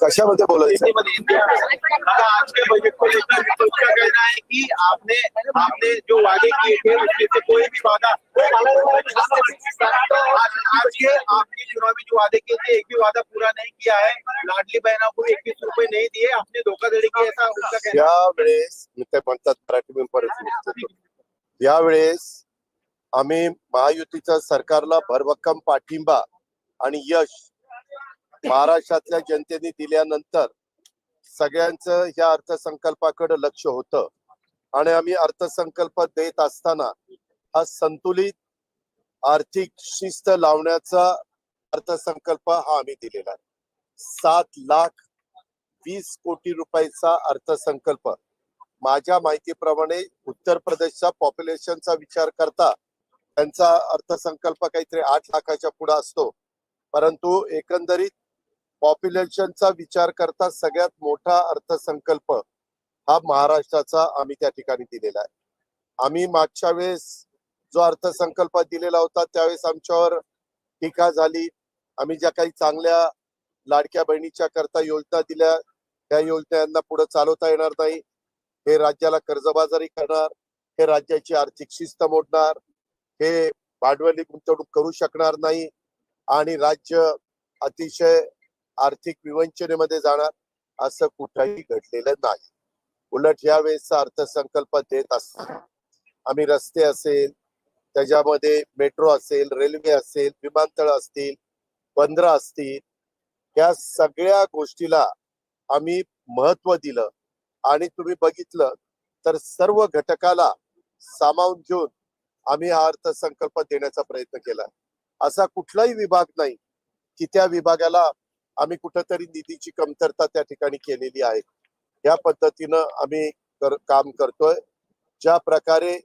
कशामध्ये बोलायचं? आज के बजट को लेकर उसका कहना है कि आपने आपने जो वादे किए थे उसमें से कोई भी वादा आज के आपके चुनावी जो वादे किए थे एक भी वादा पूरा नहीं किया है। लाडली बहना को 21 रुपए नहीं दिए, आपने धोखाधड़ी की, ऐसा उसका कहना है। यावेळेस मी ते म्हणतात मराठी मी परत सांगतो. यावेळेस आम्ही महायुतीच्या सरकारला भरभक्कम पाठिंबा आणि यश महाराष्ट्रातल्या जनतेने दिल्यानंतर सगळ्यांचं या अर्थसंकल्पाकडे लक्ष होतं आणि आम्ही अर्थसंकल्प देत असताना हा संतुलित आर्थिक शिस्त लावण्याचा अर्थसंकल्प हा आम्ही दिलेला आहे. 7,20 कोटी रुपयाचा अर्थसंकल्प. माझ्या माहितीप्रमाणे उत्तर प्रदेशच्या पॉप्युलेशनचा विचार करता त्यांचा अर्थसंकल्प काहीतरी 8 लाखाच्या पुढे असतो, परंतु एकंदरीत पॉप्युलेशनचा विचार करता सगळ्यात मोठा अर्थसंकल्प हा महाराष्ट्राचा आम्ही त्या ठिकाणी दिलेला आहे. आम्ही मागच्या वेळेस जो अर्थसंकल्प दिलेला होता त्यावेळेस आमच्यावर टीका झाली. आम्ही ज्या काही चांगल्या लाडक्या बहिणीच्या करता योजना दिल्या त्या योजनांना पुढे चालवता येणार नाही, हे राज्याला कर्जबाजारी करणार, हे राज्याची आर्थिक शिस्त मोडणार, हे भांडवली गुंतवणूक करू शकणार नाही आणि राज्य अतिशय आर्थिक विवंचनेमध्ये जाणार, असं कुठेही घडलेलं नाही. उलट या वेळेचा अर्थसंकल्प देत असताना आम्ही रस्ते असेल, त्याच्यामध्ये मेट्रो असेल, रेल्वे असेल, विमानतळ असतील, बंदरं असतील, या सगळ्या गोष्टीला आम्ही महत्व दिलं आणि तुम्ही बघितलं तर सर्व घटकाला सामावून घेऊन आम्ही हा अर्थसंकल्प देण्याचा प्रयत्न केला. असा कुठलाही विभाग नाही की त्या विभागाला आम्ही कुठेतरी निधीची कमतरता त्या ठिकाणी केलेली आहे. या पद्धतीनं आम्ही काम करतोय. ज्या प्रकारे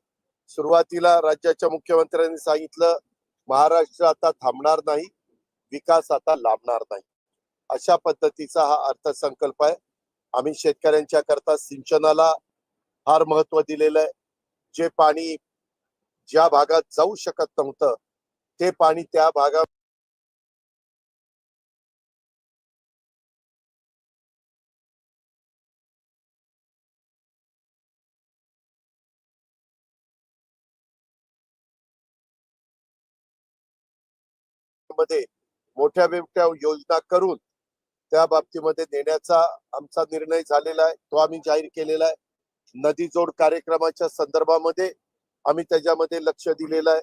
सुरुवातीला राज्याच्या मुख्यमंत्र्यांनी सांगितलं महाराष्ट्र आता थांबणार नाही, विकास आता लांबणार नाही, अशा पद्धतीचा हा अर्थसंकल्प आहे. आम्ही शेतकऱ्यांच्या करता सिंचनाला फार महत्व दिलेलं आहे. जे पाणी ज्या भागात जाऊ शकत नव्हतं ते पाणी त्या भागात मध्ये मोठ्या मोठ्या योजना करून त्या बाबतीमध्ये देण्याचा आमचा निर्णय झालेला आहे, तो आम्ही जाहीर केलेला आहे. नदी जोड कार्यक्रमाच्या संदर्भामध्ये आम्ही त्याच्यामध्ये लक्ष दिलेलं आहे.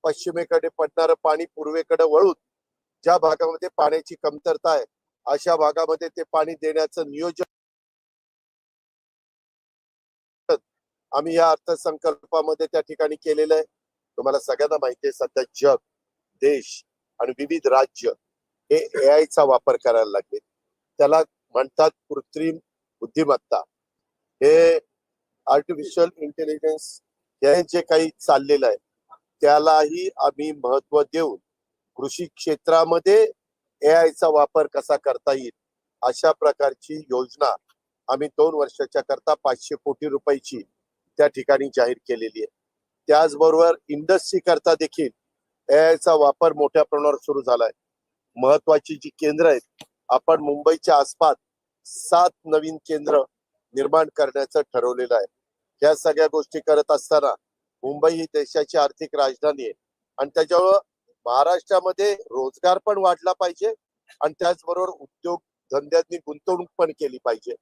पश्चिमेकडे पडणारं पाणी पूर्वेकडे वळून ज्या भागामध्ये पाण्याची कमतरता आहे अशा भागामध्ये ते पाणी देण्याचं नियोजन आम्ही या अर्थसंकल्पामध्ये त्या ठिकाणी केलेलं आहे. तुम्हाला सगळ्यांना माहिती आहे सध्या जग, देश आणि विविध राज्य हे AI चा वापर करायला लागले. त्याला म्हणतात कृत्रिम बुद्धिमत्ता. हे आर्टिफिशियल इंटेलिजन्स हे जे काही चाललेलं आहे त्यालाही आम्ही महत्व देऊन कृषी क्षेत्रामध्ये AI चा वापर कसा करता येईल अशा प्रकारची योजना आम्ही 2 वर्षाच्या करता 500 कोटी रुपयाची त्या ठिकाणी जाहीर केलेली आहे. त्याचबरोबर इंडस्ट्री करता देखील AI चा वापर मोठ्या प्रमाणावर सुरू झालाय. महत्वाची जी केंद्र आहेत, आपण मुंबईच्या आसपास 7 नवीन केंद्र निर्माण करण्याचं ठरवलेलं आहे. या सगळ्या गोष्टी करत असताना मुंबई ही देशाची आर्थिक राजधानी आहे आणि त्याच्यामुळे महाराष्ट्रामध्ये रोजगार पण वाढला पाहिजे आणि त्याचबरोबर उद्योग धंद्यांनी गुंतवणूक पण केली पाहिजे.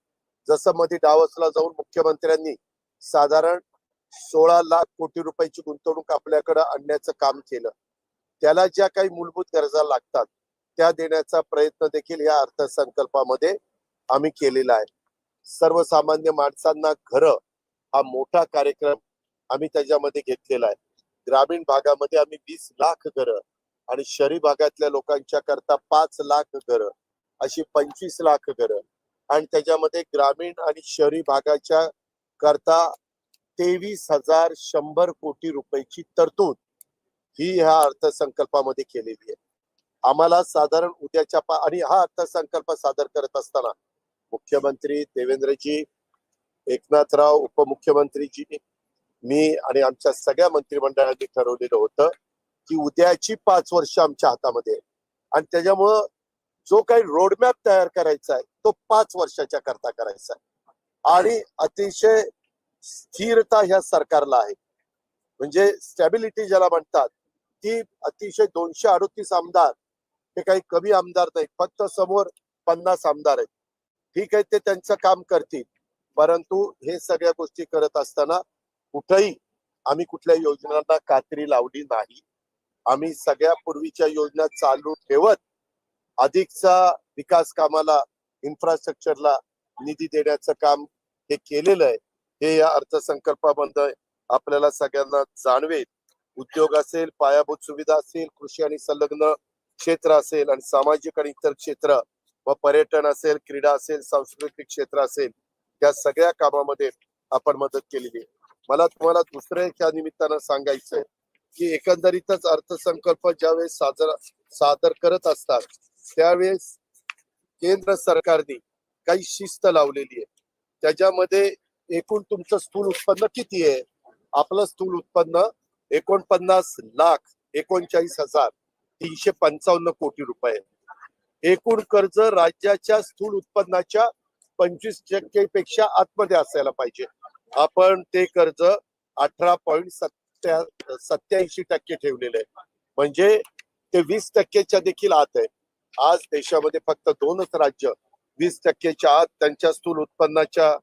जसं मध्ये डावसला जाऊन मुख्यमंत्र्यांनी साधारण 16 लाख कोटी रुपयाची गुंतवणूक आपल्याकडे आणण्याचं काम केलं. त्याला ज्या काही मूलभूत गरजा लागतात त्या देण्याचा प्रयत्न देखील या अर्थसंकल्पामध्ये आम्ही केलेला आहे. सर्वसामान्य माणसांना घरं हा मोठा कार्यक्रम आम्ही त्याच्यामध्ये घेतलेला आहे. ग्रामीण भागामध्ये आम्ही 20 लाख घरं आणि शहरी भागातल्या लोकांच्या करता 5 लाख घरं अशी 25 लाख घरं आणि त्याच्यामध्ये ग्रामीण आणि शहरी भागाच्या करता 23,100 कोटी रुपयाची तरतूद ही ह्या अर्थसंकल्पामध्ये केलेली आहे. आम्हाला साधारण आणि हा अर्थसंकल्प सादर करत असताना मुख्यमंत्री देवेंद्रजी, एकनाथराव, उपमुख्यमंत्रीजी, मी आणि आमच्या सगळ्या मंत्रिमंडळाने ठरवलेलं होतं की उद्याची 5 वर्ष आमच्या हातामध्ये आहे. आणि त्याच्यामुळं जो काही रोडमॅप तयार करायचा आहे तो 5 वर्षाच्या करता करायचा आहे. आणि अतिशय स्थिरता ह्या सरकारला आहे. म्हणजे स्टॅबिलिटी ज्याला म्हणतात ती अतिशय 238 आमदार हे काही कमी आमदार नाहीत. फक्त समोर 50 आमदार आहेत. ठीक आहे, ते त्यांचं काम करतील, परंतु हे सगळ्या गोष्टी करत असताना कुठेही आम्ही कुठल्या योजनांना कात्री लावली नाही. आम्ही सगळ्या पूर्वीच्या योजना चालू ठेवत अधिकचा विकास कामाला, इन्फ्रास्ट्रक्चरला निधी देण्याचं काम हे केलेलं आहे. हे या अर्थसंकल्पामध्ये आपल्याला सगळ्यांना जाणवेल. उद्योग असेल, पायाभूत सुविधा असेल, कृषी आणि संलग्न क्षेत्र असेल, आणि सामाजिक आणि इतर क्षेत्र, व पर्यटन असेल, क्रीडा असेल, सांस्कृतिक क्षेत्र असेल, या सगळ्या कामामध्ये आपण मदत केलेली आहे. मला तुम्हाला दुसरं एक या निमित्तानं सांगायचंय की एकंदरीतच अर्थसंकल्प ज्यावेळेस सादर करत असतात त्यावेळेस केंद्र सरकारने काही शिस्त लावलेली आहे. त्याच्यामध्ये एकूण तुमचं स्थूल उत्पन्न किती आहे? आपलं स्थूल उत्पन्न 49,39,39,355 कोटी रुपये. एकूण कर्ज राज्याच्या स्थूल उत्पन्नाच्या 25% पेक्षा आतमध्ये असायला पाहिजे. आपण ते कर्ज 18.87% ठेवलेलं आहे. म्हणजे ते 20%च्या देखील आत आहे. आज देशामध्ये फक्त 2च राज्य 20%च्या आत त्यांच्या स्थूल उत्पन्नाच्या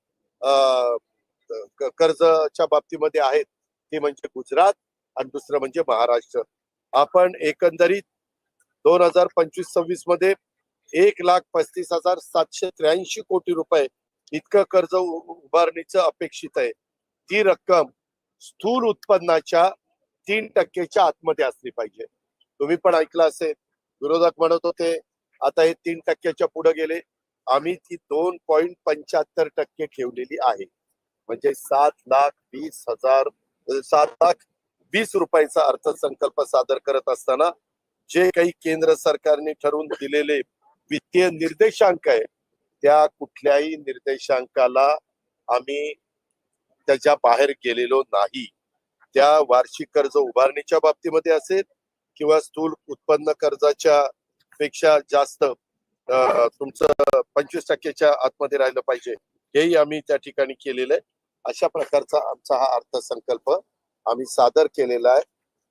कर्जाच्या बाबतीमध्ये आहेत. ते म्हणजे गुजरात आणि दुसरं म्हणजे महाराष्ट्र. आपण एकंदरीत 2025-26 मध्ये 1,35,783 कोटी रुपये इतकं कर्ज उभारणीचं अपेक्षित आहे. ती रक्कम स्थूल उत्पन्नाच्या 3%च्या आतमध्ये असली पाहिजे. तुम्ही पण ऐकलं असेल, विरोधक म्हणत होते आता हे 3%च्या पुढे गेले. आम्ही ती 2.75% ठेवलेली आहे. म्हणजे 7,20,000 रुपयाचा अर्थसंकल्प सादर करत असताना जे काही केंद्र सरकारने ठरवून दिलेले वित्तीय निर्देशांक आहे त्या कुठल्याही निर्देशांकाला आम्ही त्याच्या बाहेर गेलेलो नाही. त्या वार्षिक कर्ज उभारणीच्या बाबतीमध्ये असेल किंवा स्थूल उत्पन्न कर्जाच्या पेक्षा जास्त तुमचं 25%च्या आतमध्ये राहिलं पाहिजे, हेही आम्ही त्या ठिकाणी केलेलं आहे. अशा प्रकारचा आमचा हा अर्थसंकल्प आम्ही सादर केलेला आहे.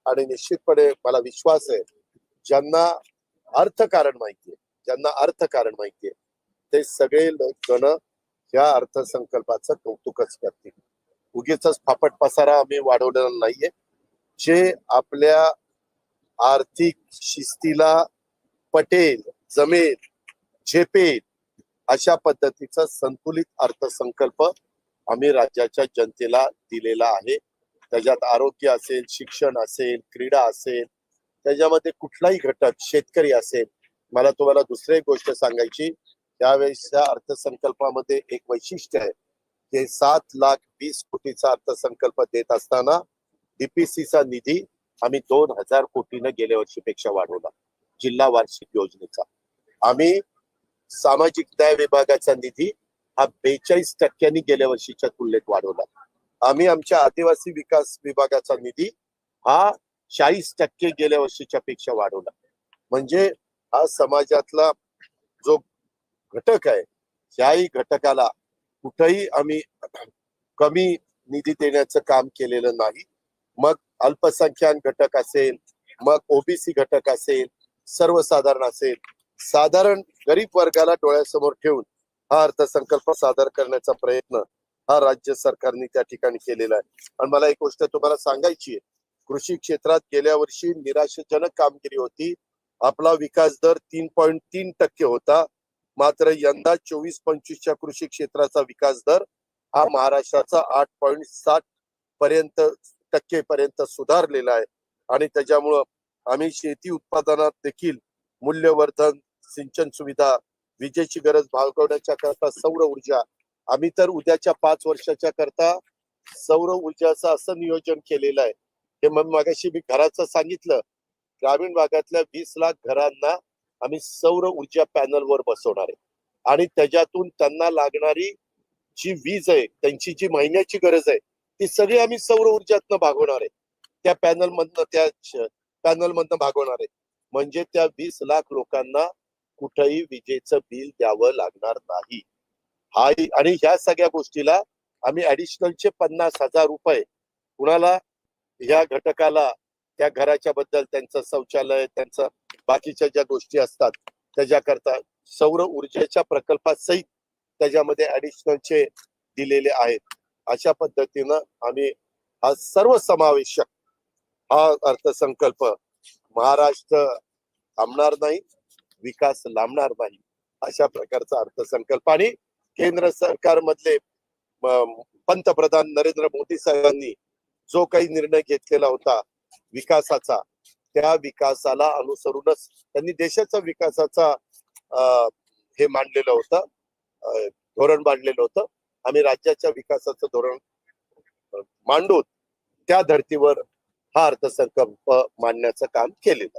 आणि निश्चितपणे मला विश्वास आहे ज्यांना अर्थकारण माहितीये ते सगळे जण या अर्थसंकल्पाचं कौतुकच करतील. उगीच फापट पसारा आम्ही वाढवलेला नाहीये. जे आपल्या आर्थिक शिस्तीला पटेल, जमेल, झेपेल अशा पद्धतीचा संतुलित अर्थसंकल्प आम्ही राज्याच्या जनतेला दिलेला आहे. त्याच्यात आरोग्य असेल, शिक्षण असेल, क्रीडा असेल, त्याच्यामध्ये कुठलाही घटक, शेतकरी असेल. मला तुम्हाला दुसरी गोष्ट सांगायची, त्यावेळेसच्या अर्थसंकल्पामध्ये एक वैशिष्ट्य आहे की 7,20,00,000 कोटीचा अर्थसंकल्प देत असताना डीपीसीचा निधी आम्ही 2,000 कोटीनं गेल्या वर्षीपेक्षा वाढवला. जिल्हा वार्षिक योजनेचा आम्ही सामाजिक न्याय विभागाचा निधी हा 42% गेल्या वर्षीच्या तुलनेत वाढवला. आम्ही आमच्या आदिवासी विकास विभागाचा निधी हा 40% गेल्या वर्षीच्या पेक्षा वाढवला. म्हणजे हा समाजातला जो घटक आहे त्याही घटकाला कुठेही आम्ही कमी निधी देण्याचं काम केलेलं नाही. मग अल्पसंख्याक घटक असेल, मग ओबीसी घटक असेल, सर्वसाधारण असेल, साधारण गरीब वर्गाला डोळ्यासमोर ठेवून हा अर्थसंकल्प सादर करण्याचा प्रयत्न हा राज्य सरकारने त्या ठिकाणी केलेला आहे. आणि मला एक गोष्ट तुम्हाला सांगायची आहे, कृषी क्षेत्रात गेल्या वर्षी निराशाजनक कामगिरी होती. आपला विकास दर 3.3% होता. मात्र यंदा 24-25च्या कृषी क्षेत्राचा विकास दर हा महाराष्ट्राचा 8.7% पर्यंत सुधारलेला आहे. आणि त्याच्यामुळं आम्ही शेती उत्पादनात देखील मूल्यवर्धन, सिंचन सुविधा, विजेची गरज भागवण्याच्या करता सौर ऊर्जा, आम्ही तर उद्याच्या 5 वर्षाच्या करता सौर ऊर्जाचं असं नियोजन केलेलं आहे. हे मग मागाशी मी घराचं सांगितलं ग्रामीण भागातल्या 20 लाख घरांना आम्ही सौर ऊर्जा पॅनलवर बसवणार आहे आणि त्याच्यातून त्यांना लागणारी जी वीज आहे, त्यांची जी महिन्याची गरज आहे, ती सगळी आम्ही सौर ऊर्जातनं भागवणार आहे. त्या पॅनल मधनं भागवणार आहे. म्हणजे त्या 20 लाख लोकांना कुठेही विजेचं बिल द्यावं लागणार नाही. आणि ह्या सगळ्या गोष्टीला आम्ही ऍडिशनलचे 50,000 रुपये कुणाला या घटकाला त्या घराच्या बद्दल त्यांचं शौचालय त्यांचं बाकीच्या ज्या गोष्टी असतात त्याच्याकरता सौर ऊर्जेच्या प्रकल्पासहित त्याच्यामध्ये ऍडिशनलचे दिलेले आहेत. अशा पद्धतीनं आम्ही हा सर्वसमावेशक हा अर्थसंकल्प महाराष्ट्र थांबणार नाही, विकास लांबणार नाही अशा प्रकारचा अर्थसंकल्प आणि केंद्र सरकारमधले पंतप्रधान नरेंद्र मोदी साहेबांनी जो काही निर्णय घेतलेला होता विकासाचा, त्या विकासाला अनुसरूनच त्यांनी देशाच्या विकासाचा हे मांडलेलं होतं, धोरण मांडलेलं होतं. आम्ही राज्याच्या विकासाचं धोरण मांडून त्या धर्तीवर हा अर्थसंकल्प मांडण्याचं काम केलेलं.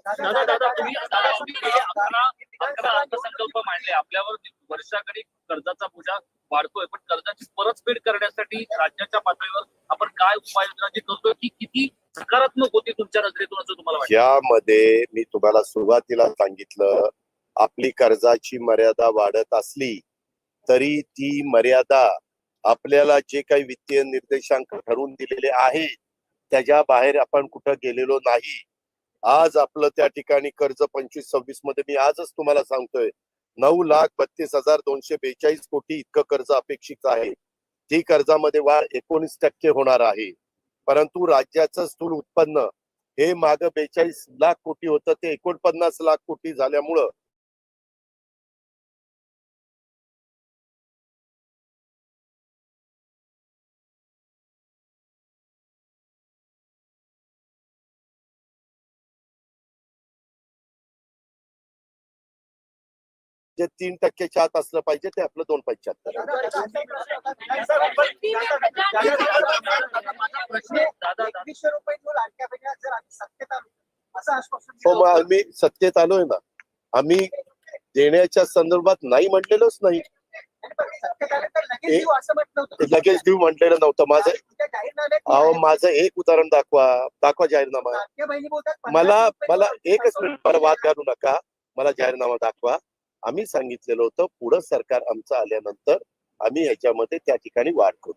तुम्ही 11 अर्थसंकल्प मांडले, आपल्यावर वर्षाकडे कर्जाचा बोजा वाढतोय, पण कर्जाची परतफेड करण्यासाठी राज्याच्या पातळीवर आपण काय उपाययोजना जी करतोय की किती सकारात्मक होती तुमच्या नजरेतून असं तुम्हाला वाटतं? यामध्ये मी तुम्हाला सुरुवातीला सांगितलं, आपली कर्जाची मर्यादा वाढत असली तरी ती मर्यादा आपल्याला जे काही वित्तीय निर्देशांक ठरवून दिलेले आहे त्याच्या बाहेर आपण कुठं गेलेलो नाही. आज आपलं त्या ठिकाणी कर्ज 25-26 मध्ये मी आजच तुम्हाला सांगतोय 9,32,242 कोटी इतकं कर्ज अपेक्षित आहे. ती कर्जामध्ये वाढ 19% होणार आहे. परंतु राज्याचं स्थूल उत्पन्न हे माग 42 लाख कोटी होतं ते 49 लाख कोटी झाल्यामुळं जे 3% आत असलं पाहिजे ते आपलं 2.75. हो, मग आम्ही सत्तेत आलोय ना, आम्ही देण्याच्या संदर्भात नाही म्हटलेलंच नाही. लगेच देऊ म्हटलेलं नव्हतं. माझं एक उदाहरण दाखवा जाहीरनामा. मला एकच मिनिट वाद घालू नका, मला जाहीरनामा दाखवा. आम्ही सांगितलेलं होतं पुढं सरकार आमचं आल्यानंतर आम्ही ह्याच्यामध्ये त्या ठिकाणी वाढ करू.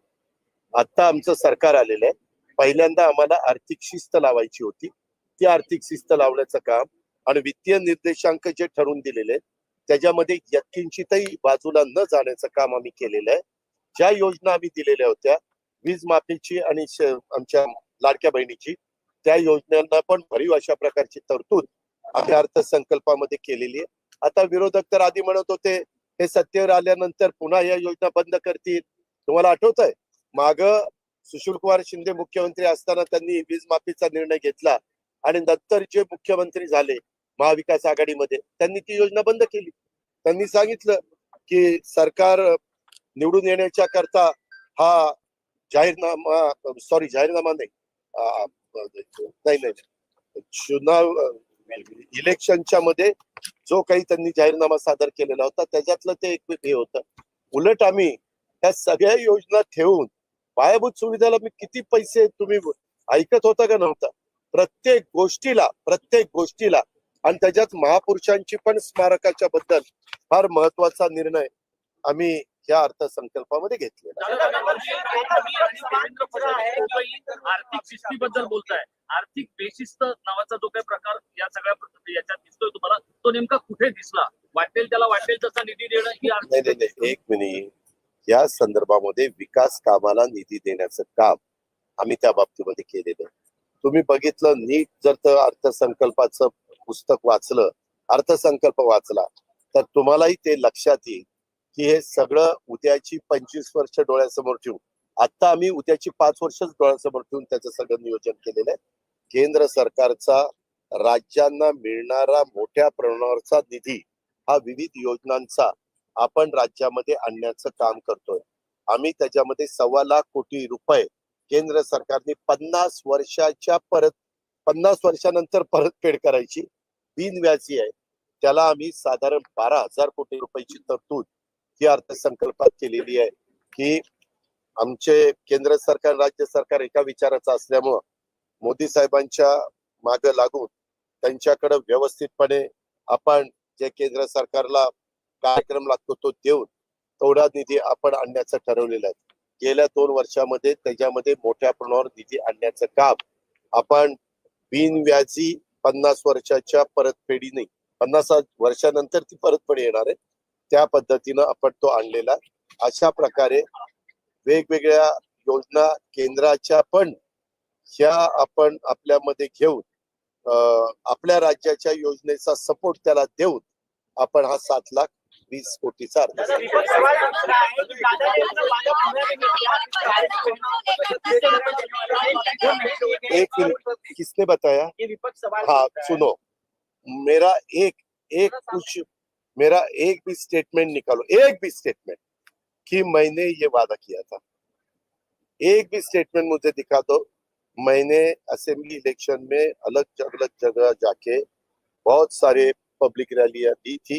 आता आमचं सरकार आलेलं आहे. पहिल्यांदा आम्हाला आर्थिक शिस्त लावायची होती, ती आर्थिक शिस्त लावण्याचं काम आणि वित्तीय निर्देशांक जे ठरवून दिलेले आहेत त्याच्यामध्ये यत्किंचितही बाजूला न जाण्याचं काम आम्ही केलेलं आहे. ज्या योजना आम्ही दिलेल्या होत्या वीज माफीची आणि आमच्या लाडक्या बहिणीची, त्या योजनांना पण भरीव अशा प्रकारची तरतूद आम्ही अर्थसंकल्पामध्ये केलेली आहे. आता विरोधक तर आधी म्हणत होते हे सत्तेवर आल्यानंतर पुन्हा या योजना बंद करतील. तुम्हाला आठवत आहे माग सुशीलकुमार शिंदे मुख्यमंत्री असताना त्यांनी वीज माफीचा निर्णय घेतला आणि नंतर जे मुख्यमंत्री झाले महाविकास आघाडीमध्ये त्यांनी ती योजना बंद केली. त्यांनी सांगितलं की सरकार निवडून येण्याच्या करता हा जाहीरनामा नाही चुनाव इलेक्शनच्या मध्ये जो काही त्यांनी जाहीरनामा सादर केलेला होता त्याच्यातलं ते एक हे होतं. उलट आम्ही त्या सगळ्या योजना ठेवून पायाभूत सुविधाला मी किती पैसे तुम्ही ऐकत होता का नव्हता? प्रत्येक गोष्टीला आणि त्याच्यात महापुरुषांची पण स्मारकाच्या बद्दल फार महत्वाचा निर्णय आम्ही या अर्थसंकल्पामध्ये घेतलेला. आर्थिक शिस्तीबद्दल बोलताय, आर्थिक बेशिस्त नावाचा जो काही प्रकार या सगळ्या याच्यात दिसतोय तुम्हाला, तो नेमका कुठे दिसला? त्याला वाटेल तसा निधी देणं ही नाही, एक मिनिट. या संदर्भामध्ये विकास कामाला निधी देण्याचं काम आम्ही त्या बाबतीमध्ये केलेलं आहे. तुम्ही बघितलं नीट जर अर्थसंकल्पाचं पुस्तक वाचलं, अर्थसंकल्प वाचला तर तुम्हालाही ते लक्षात येईल की हे सगळं उद्याची 25 वर्ष डोळ्यासमोर ठेवून, आता आम्ही उद्याची 5 वर्षच डोळ्यासमोर ठेवून त्याचं सगळं नियोजन केलेलं आहे. केंद्र सरकारचा राज्यांना मिळणारा मोठ्या प्रमाणावरचा निधी हा विविध योजनांचा आपण राज्यामध्ये आणण्याचं काम करतोय. आम्ही त्याच्यामध्ये 1.25 लाख कोटी रुपये केंद्र सरकारने 50 वर्षाच्या 50 वर्षानंतर परतफेड करायची, बिनव्याजी आहे, त्याला आम्ही साधारण 12,000 कोटी रुपयाची तरतूद ही अर्थसंकल्पात केलेली आहे. की आमचे केंद्र सरकार राज्य सरकार एका विचाराचं असल्यामुळं मोदी साहेबांच्या मागे लागून त्यांच्याकडे व्यवस्थितपणे आपण जे केंद्र सरकारला कार्यक्रम लागतो तो देऊन तेवढा निधी आपण आणण्याचं ठरवलेलं आहे. गेल्या 2 वर्षामध्ये त्याच्यामध्ये मोठ्या प्रमाणावर निधी आणण्याचं काम आपण बिनव्याजी 50 वर्षाच्या परतफेडीने 50 वर्षानंतर ती परतफेड येणार आहे त्या पद्धतीनं आपण तो आणलेला. अशा प्रकारे वेगवेगळ्या योजना केंद्राच्या पण ह्या आपण आपल्यामध्ये घेऊन आपल्या राज्याच्या योजनेचा सपोर्ट त्याला देऊन आपण हा 7,20,00,000 कोटीचा एक मिनट किसने बताया? हाँ सुनो, मेरा एक भी स्टेटमेंट निकालो, एक भी स्टेटमेंट कि मैंने ये वादा किया था, एक भी स्टेटमेंट मुझे दिखा दो। मैंने असेंबली इलेक्शन में अलग अलग जगह जाके बहुत सारे पब्लिक रैलियां दी थी।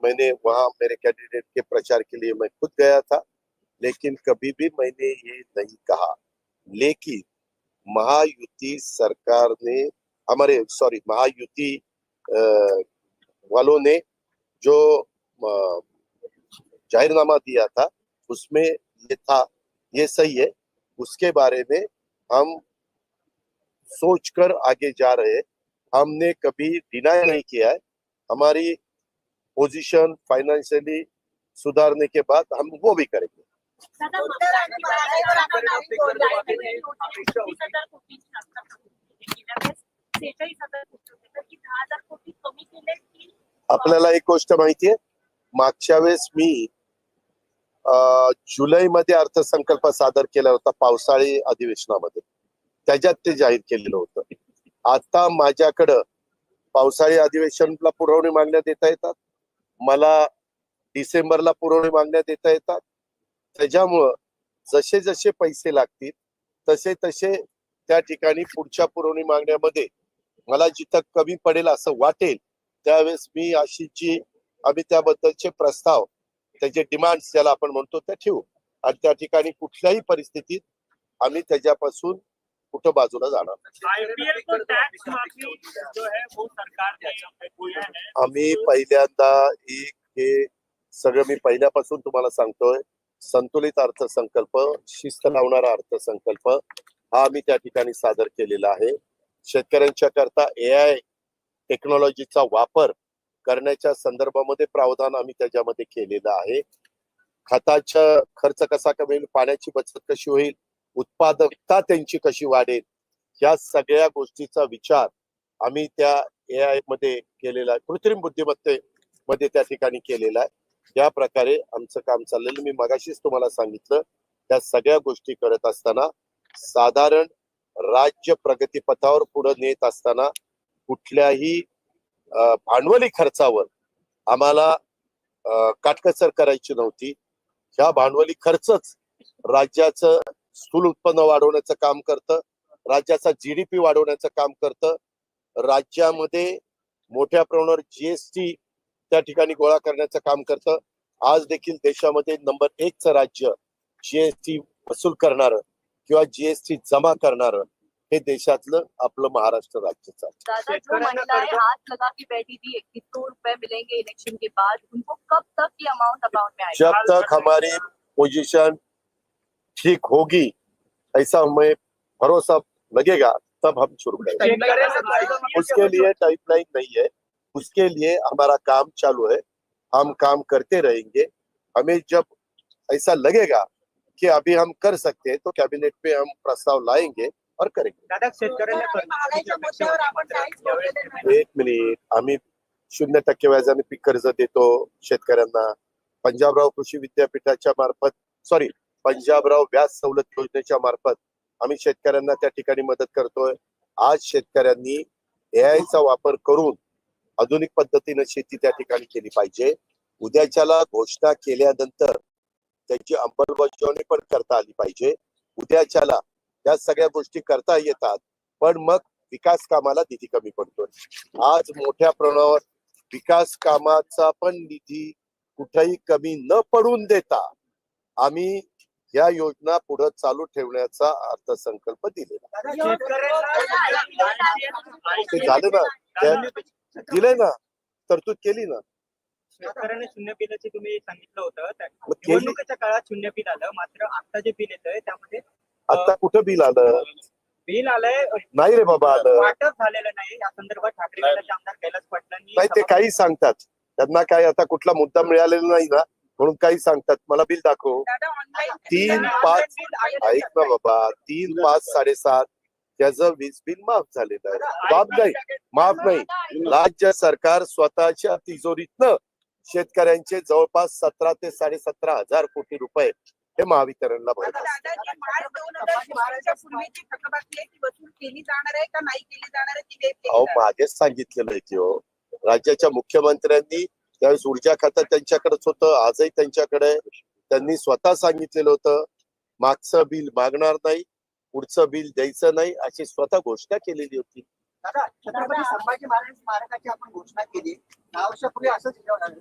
मैंने वहां मेरे कैंडिडेट के प्रचार के लिए मैं खुद गया था, लेकिन कभी भी मैंने ये नहीं कहा। लेकिन महायुति सरकार ने महायुति वालों ने जो जाहिरनामा दिया था उसमें ये था, ये सही है, उसके बारे में हम सोचकर आगे जा रहे हैं। हमने कभी डिनाई नहीं किया है। हमारी पोजीशन फाइनेंशियली सुधारने के बाद हम वो भी करेंगे। आपल्याला एक गोष्ट माहितीये, मागच्या वेळेस मी जुलैमध्ये अर्थसंकल्प सादर केला होता पावसाळी अधिवेशनामध्ये, त्याच्यात ते जाहीर केलेलं होतं. आता माझ्याकडं पावसाळी अधिवेशनला पुरवणी मागण्या देता येतात, मला डिसेंबरला पुरवणी मागण्या देता येतात. त्याच्यामुळं जसे जसे पैसे लागतील तसे तसे त्या ठिकाणी पुढच्या पुरवणी मागण्यामध्ये मला जिथं कमी पडेल असं वाटेल त्यावेळेस मी अशी जी आम्ही त्याबद्दलचे प्रस्ताव, त्याचे डिमांड्स ज्याला आपण म्हणतो त्या ठेवू, आणि त्या ठिकाणी कुठल्याही परिस्थितीत आम्ही त्याच्यापासून कुठं बाजूला जाणार. आम्ही पहिल्यांदा हे सगळं मी पहिल्यापासून तुम्हाला सांगतोय, संतुलित अर्थसंकल्प, शिस्त लावणारा अर्थसंकल्प हा आम्ही त्या ठिकाणी सादर केलेला आहे. शेतकऱ्यांच्या करता AI टेक्नॉलॉजीचा वापर करण्याच्या संदर्भामध्ये प्रावधान आम्ही त्याच्यामध्ये केलेलं आहे. खताचा खर्च कसा कमी होईल, पाण्याची बचत कशी होईल, उत्पादकता त्यांची कशी वाढेल, या सगळ्या गोष्टीचा विचार आम्ही त्या AI मध्ये केलेला आहे, कृत्रिम बुद्धिमत्तेमध्ये त्या ठिकाणी केलेला आहे. या प्रकारे आमचं काम चाललेलं. मी मगाशीच तुम्हाला सांगितलं, त्या सगळ्या गोष्टी करत असताना साधारण राज्य प्रगतीपथावर पुढे नेत असताना कुठल्याही भांडवली खर्चावर आम्हाला काटकसर करायची नव्हती. ह्या भांडवली खर्चच राज्याचं स्थूल उत्पन्न वाढवण्याचं काम करतं, राज्याचा GDP वाढवण्याचं काम करतं, राज्यामध्ये मोठ्या प्रमाणावर GST त्या ठिकाणी गोळा करण्याचं काम करतं. आज देखील देशामध्ये नंबर 1चं राज्य GST वसूल करणारं किंवा GST जमा करणारं हे देशातलं आपलं महाराष्ट्र राज्यचं आहे. दादा, जो महिलाएं हाथ लगा के बैठी थी 2100 रुपए मिलेंगे इलेक्शन के बाद, उनको कब तक ये अमाउंट अकाउंट में आएगा? जब तक हमारी पोजीशन ठीक होगी, ऐसा हमें भरोसा लगेगा, तब हम शुरू करेंगे। उसके लिए टाइमलाइन नहीं है, उसके लिए हमारा काम चालू है, हम काम करते रहेंगे। हमें जब ऐसा लगेगा कि अभी हम कर सकते हैं तो कैबिनेट पे हम प्रस्ताव लाएंगे और करेंगे। एक मिनिट, आम्ही 0% व्याजाने पीक कर्ज देतो शेतकऱ्यांना. पंजाबराव कृषी विद्यापीठाच्या मार्फत पंजाबराव व्याज सवलत योजनेच्या मार्फत आम्ही शेतकऱ्यांना त्या ठिकाणी मदत करतोय. आज शेतकऱ्यांनी AI चा वापर करून आधुनिक पद्धतीने शेती त्या ठिकाणी केली पाहिजे. उद्याच्याला घोषणा केल्यानंतर त्याची अंमलबजावणी पण करता आली पाहिजे. उद्याच्याला या सगळ्या गोष्टी करता येतात, पण मग विकास कामाला निधी कमी पडतोय. आज मोठ्या प्रमाणावर विकास कामाचा पण निधी कुठेही कमी न पडून देता आम्ही या योजना पुढे चालू ठेवण्याचा अर्थसंकल्प दिलेला. ते झालं ना, दिलंय ना, तरतूद केली ना. शेतकऱ्यांनी शून्य बिलाचे तुम्ही सांगितलं होतं मग केली. निवडणुकीच्या काळात शून्य बिल आलं, मात्र आता जे बिल येतंय त्यामध्ये आता कुठं बिल आलं? बिल आलंय नाही रे बाबा आलं. वाटप झालेलं नाही. या संदर्भात ठाकरे गटाचे आमदार कैलास पाटलांनी नाही ते काही सांगतात, त्यांना काय आता कुठला मुद्दा मिळालेला नाही ना म्हणून काही सांगतात. मला बिल दाखव. 3, 5 ऐक ना बाबा, 3, 5, 7.5 त्याचं वीज बिल माफ झालेलं आहे. माफ नाही, राज्य सरकार स्वतःच्या तिजोरीतनं शेतकऱ्यांचे जवळपास 17 ते 17.5 हजार कोटी रुपये हे महावितरणला भरत असते. अहो मागेच सांगितलेलं आहे की हो, राज्याच्या मुख्यमंत्र्यांनी त्यावेळेस ऊर्जा खातं त्यांच्याकडेच होतं, आजही त्यांच्याकडे. त्यांनी स्वतः सांगितलेलं होतं मागचं बिल मागणार नाही, पुढचं बिल द्यायचं नाही, अशी स्वतः घोषणा केलेली होती. दादा, छत्रपती संभाजी महाराज स्मारकाची आपण घोषणा केली. 10 वर्षापूर्वी असंच झालं.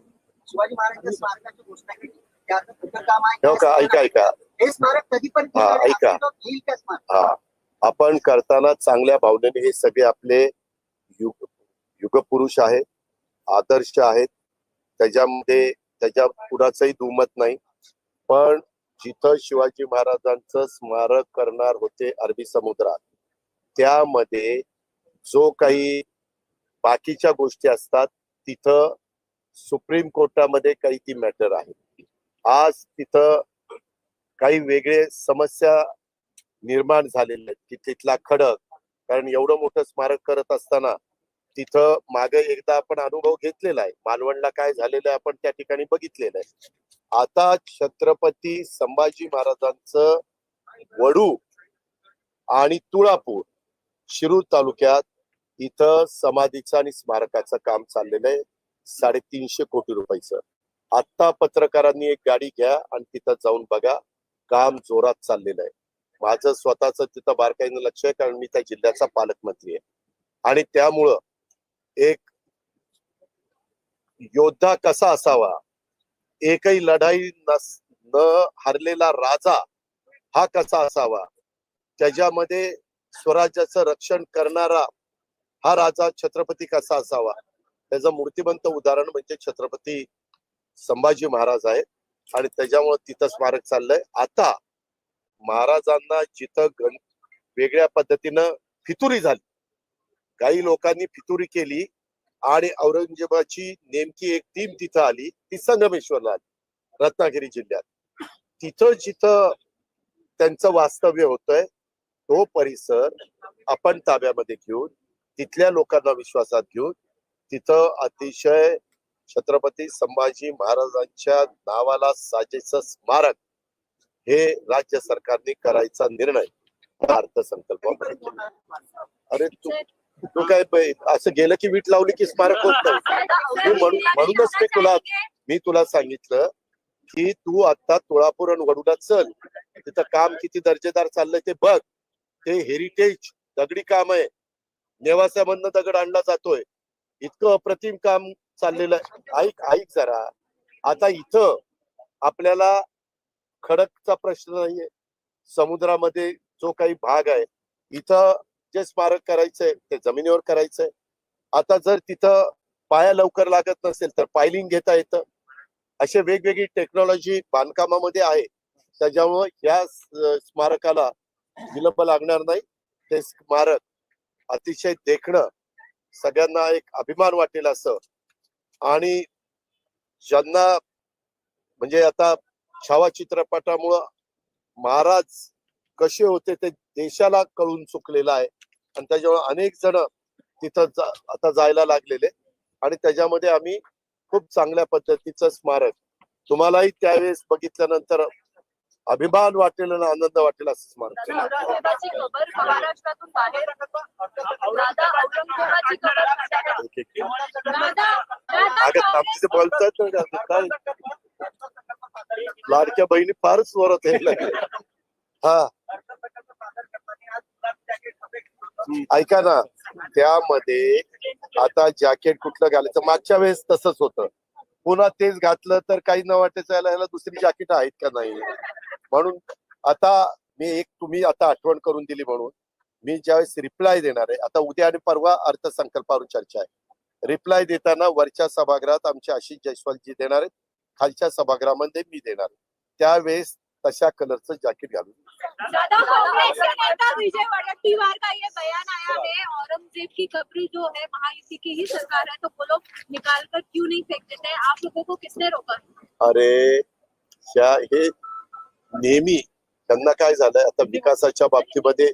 शिवाजी महाराजांच्या स्मारकाची घोषणा केली. त्याचं पुढचं काम आहे. हो का? ऐका हे स्मारक कधी पण ऐका. येईल का स्मारक? हा, आपण करताना चांगल्या भावनेने हे सगळे आपले युगपुरुष आहेत, आदर्श आहेत, त्याच्यामध्ये त्याच्या कुणाचंही दुमत नाही. पण जिथं शिवाजी महाराजांचं स्मारक करणार होते अरबी समुद्रात, त्यामध्ये जो काही बाकीच्या गोष्टी असतात तिथं सुप्रीम कोर्टामध्ये काही ती मॅटर आहे. आज तिथं काही वेगळे समस्या निर्माण झालेल्या आहेत की तिथला खडक, कारण एवढं मोठं स्मारक करत असताना तिथं मागे एकदा आपण अनुभव घेतलेला आहे. मालवणला काय झालेलं आहे आपण त्या ठिकाणी बघितलेलं आहे. आता छत्रपती संभाजी महाराजांचं वडू आणि तुळापूर शिरूर तालुक्यात इथं समाधीचं आणि स्मारकाचं काम चाललेलं आहे 350 कोटी रुपयाचं. आता पत्रकारांनी एक गाडी घ्या आणि तिथं जाऊन बघा, काम जोरात चाललेलं आहे. माझं स्वतःच तिथं बारकाईनं लक्ष आहे, कारण मी त्या जिल्ह्याचा पालकमंत्री आहे. आणि त्यामुळं एक योद्धा कसा असावा, एकही लढाई न हरलेला राजा हा कसा असावा, त्याच्यामध्ये स्वराज्याचं रक्षण करणारा हा राजा छत्रपती कसा असावा, त्याचं मूर्तिमंत उदाहरण म्हणजे छत्रपती संभाजी महाराज आहेत. आणि त्याच्यामुळे तिथं स्मारक चाललंय. आता महाराजांना जिथं वेगळ्या पद्धतीनं फितुरी झाली, काही लोकांनी फितुरी केली आणि औरंगजेबाची नेमकी एक टीम तिथं आली, ती संगमेश्वरला आली रत्नागिरी जिल्ह्यात. तिथं जिथं त्यांचं वास्तव्य होतंय तो परिसर आपण ताब्यामध्ये घेऊन तिथल्या लोकांना विश्वासात घेऊन तिथं अतिशय छत्रपती संभाजी महाराजांच्या नावाला साजेचं स्मारक हे राज्य सरकारने करायचा निर्णय अर्थसंकल्पामध्ये केला. अरे तू काय असं गेलं की वीट लावली की स्मारक होत नाही. म्हणूनच मी तुला सांगितलं की तू आता तुळापूर आणि वडूला चल, तिथं काम किती दर्जेदार चाललंय ते बघ. ते हेरिटेज दगडी काम आहे, नेवासामधनं दगड आणला जातोय, इतकं अप्रतिम काम चाललेलं आहे. ऐक जरा, आता इथं आपल्याला खडकचा प्रश्न नाहीये. समुद्रामध्ये जो काही भाग आहे इथं जे स्मारक करायचंय ते जमिनीवर करायचंय. आता जर तिथं पाया लवकर लागत नसेल तर पायलिंग घेता येतं. असे वेगवेगळी टेक्नॉलॉजी बांधकामामध्ये आहे, त्याच्यामुळे या स्मारकाला विलंब लागणार नाही. ते स्मारक अतिशय देखणं सगळ्यांना एक अभिमान वाटेल असं, आणि ज्यांना म्हणजे आता छावा चित्रपटामुळं महाराज कसे होते ते देशाला कळून चुकलेलं आहे. आणि त्याच्यामुळे अनेक जण तिथं आता जायला लागलेले, आणि त्याच्यामध्ये आम्ही खूप चांगल्या पद्धतीचं स्मारक तुम्हालाही त्यावेळेस बघितल्यानंतर अभिमान वाटेल आणि आनंद वाटेल असं स्मारक. औरंगजेबाची कबर महाराष्ट्रातून बाहेर बोलतात काय लाडक्या बहिणी फारच वरत आहे. हा ऐका ना, त्यामध्ये आता जॅकेट कुठलं घालायचं, मागच्या वेळेस तसंच होतं, पुन्हा तेच घातलं तर काही न वाटायचं ह्याला दुसरी जॅकेट आहेत का नाही. म्हणून आता तुम्ही आता आठवण करून दिली म्हणून मी ज्यावेळेस रिप्लाय देणार आहे, आता उद्या आणि परवा अर्थसंकल्पावर चर्चा आहे, रिप्लाय देताना वरच्या सभागृहात आमचे आशिष जयस्वालजी देणार आहेत, खालच्या सभागृहामध्ये मी देणार आहे, त्यावेळेस तशा कलरचं जॅकेट घालून. दादा, कांग्रेस के नेता विजय वडेट्टीवार का ये बयान आया है, औरंगजेब की कब्र जो है महायुति की ही सरकार है, तो वो लोग निकाल कर क्यों नहीं फेंक देते हैं, आप लोगों को किसने रोका? अरे हे नेहमी त्यांना काय झालंय, आता विकासाच्या बाबतीमध्ये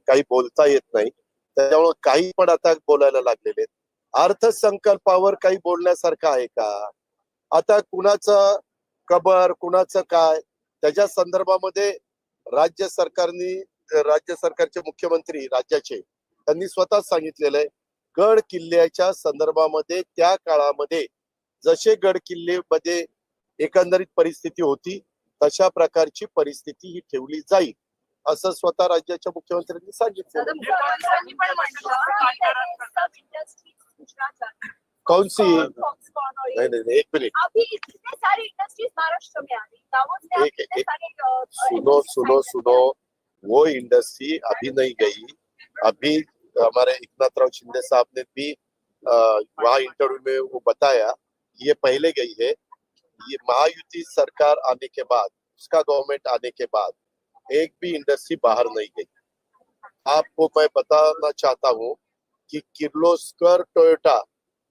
काही बोलता येत नाही, त्याच्यामुळे काही पण आता बोलायला लागलेले. अर्थसंकल्पावर काही बोलण्यासारखं आहे का? आता कुणाचं कबर कुणाचं काय त्याच्या संदर्भामध्ये राज्य सरकारचे मुख्यमंत्री राज्याचे त्यांनी स्वतः सांगितलेलं आहे, गड किल्ल्याच्या संदर्भामध्ये त्या काळामध्ये जसे गड किल्ले मध्ये एकंदरीत परिस्थिती होती तशा प्रकारची परिस्थिती ही ठेवली जाईल असं स्वतः राज्याच्या मुख्यमंत्र्यांनी सांगितलं. मुख्यमंत्र्यांनी पण म्हटलं सब इंडस्ट्रीज गुजरात जाती. कौन सी? Foxconn और ये- नहीं, एक मिनट, अभी इतने सारी इंडस्ट्रीज महाराष्ट्र में आ रही, दावोस में आप इतने सारे सुनो, वो इंडस्ट्री अभी नहीं गई. अभी हमारे एकनाथराव शिंदे साहब ने भी वहाँ इंटरव्यू में वो बताया कि ये पहले गई है, ये महायुति सरकार आने के बाद, उसका गवर्नमेंट आने के बाद एक भी इंडस्ट्री बाहर नहीं गई. आपको मैं बताना चाहता हूँ कि किर्लोस्कर टोयोटा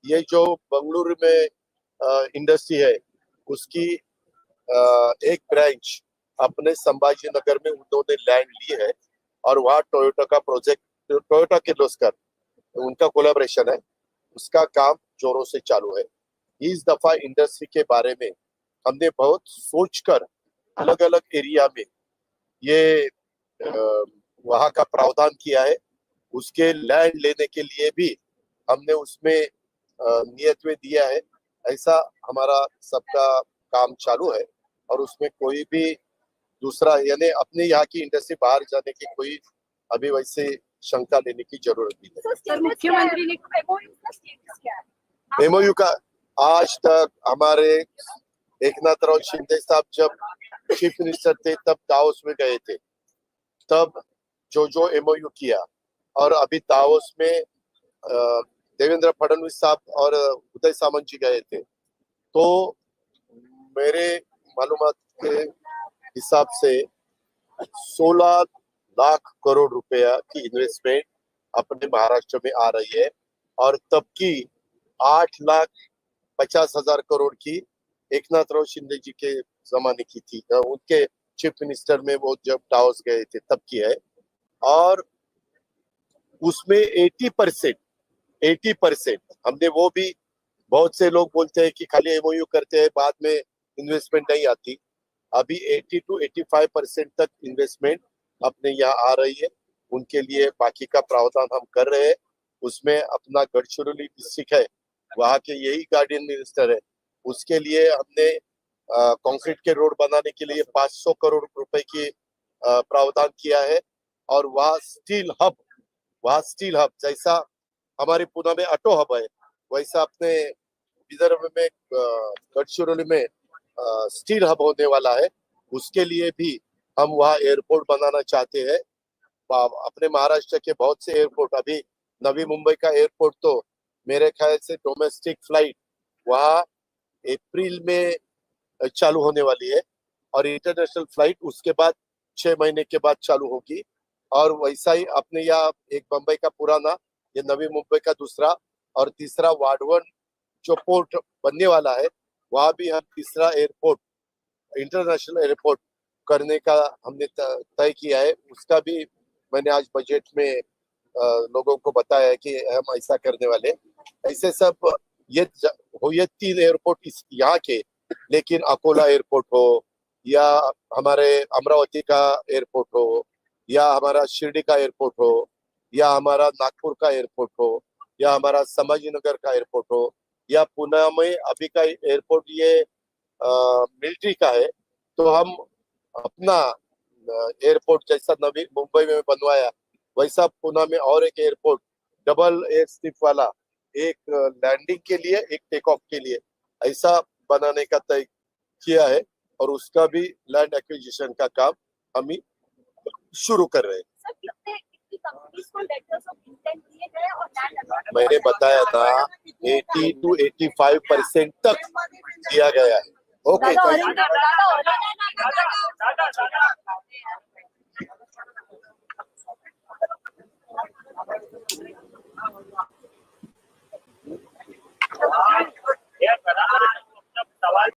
ये जो बंगलुरु में इंडस्ट्री है उसकी एक ब्रांच अपने संभाजी नगर में उन्होंने लैंड ली है और वहाँ टोयोटा का प्रोजेक्ट, टोयोटा किर्लोस्कर उनका कोलैबोरेशन है, उसका काम जोरों से चालू है. इस दफा इंडस्ट्री के बारे में हमने बहुत सोचकर अलग अलग एरिया में ये वहाँ का प्रावधान किया है. उसके लैंड लेने के लिए भी हमने उसमें नियत में दिया है. ऐसा हमारा सबका काम चालू है और उसमें कोई भी दूसरा यानी अपने यहाँ की इंडस्ट्री बाहर जाने की कोई अभी वैसे शंका लेने की जरूरत नहीं है. सर, मुख्यमंत्री ने MOU का स्टेटस क्या है? एमओयू का आज तक हमारे एकनाथराव शिंदे साहब जब चीफ मिनिस्टर थे तब दावोस में गए थे, तब जो एमओयू किया, और अभी दावोस में देवेंद्र फडणवीस साहब और उदय सामंत जी गए थे. तो मेरे मालूमात के हिसाब से 16 लाख करोड़ रुपया की इन्वेस्टमेंट अपने महाराष्ट्र में आ रही है और तब की 8,50,000 करोड़ की एकनाथराव शिंदे जी के जमाने की थी, उनके चीफ मिनिस्टर में वो जब दावोस गए थे तब की है. और उसमें 80% हमने, वो भी बहुत से लोग बोलते हैं कि खाली एमओयू करते हैं बाद में इन्वेस्टमेंट नहीं आती, अभी 80 to 85% तक इन्वेस्टमेंट अपने यहाँ आ रही है. उनके लिए बाकी का प्रावधान हम कर रहे हैं. उसमें अपना गढ़चिरौली डिस्ट्रिक्ट है, वहाँ के यही गार्डियन मिनिस्टर है, उसके लिए हमने कंक्रीट के रोड बनाने के लिए 500 करोड़ रुपए की प्रावधान किया है. और वहाँ स्टील हब जैसा हमारे पुणे में ऑटो हब है, वैसा अपने विदर्भ में गढ़चिरौली में स्टील हब होने वाला है. उसके लिए भी हम वहाँ एयरपोर्ट बनाना चाहते हैं. अपने महाराष्ट्र के बहुत से एयरपोर्ट, अभी नवी मुंबई का एयरपोर्ट तो मेरे ख्याल से डोमेस्टिक फ्लाइट वहाँ अप्रैल में चालू होने वाली है और इंटरनेशनल फ्लाइट उसके बाद 6 महीने के बाद चालू होगी. और वैसा ही अपने यहाँ एक मुंबई का पुराना, ये नवी मुंबई का दूसरा और तीसरा वाडवण जो पोर्ट बनने वाला है, वहाँ भी हम तीसरा एयरपोर्ट, इंटरनेशनल एयरपोर्ट करने का हमने तय किया है. उसका भी मैंने आज बजट में लोगों को बताया है कि हम ऐसा करने वाले. ऐसे सब ये 3 एयरपोर्ट यहाँ के, लेकिन अकोला एयरपोर्ट हो या हमारे अमरावती का एयरपोर्ट हो या हमारा शिरडी का एयरपोर्ट हो या हमारा नागपुर का एयरपोर्ट हो या हमारा संभाजीनगर का एयरपोर्ट हो या पुणे में अभी का एयरपोर्ट ये मिलिट्री का है, तो हम अपना एयरपोर्ट जैसा नवी मुंबई में बनवाया वैसा पुणे में और एक एयरपोर्ट डबल एक स्टिप वाला, एक लैंडिंग के लिए, एक टेक ऑफ के लिए, ऐसा बनाने का तय किया है और उसका भी लैंड एक्विजिशन का काम हम शुरू कर रहे हैं। सर, कितनी कंपनीज को लेटर्स ऑफ इंटेंट दिए गए और लैंड अलॉट मैंने बताया था 80 to 85% तक दिया गया है। ओके, दादा थैंक यू। दादा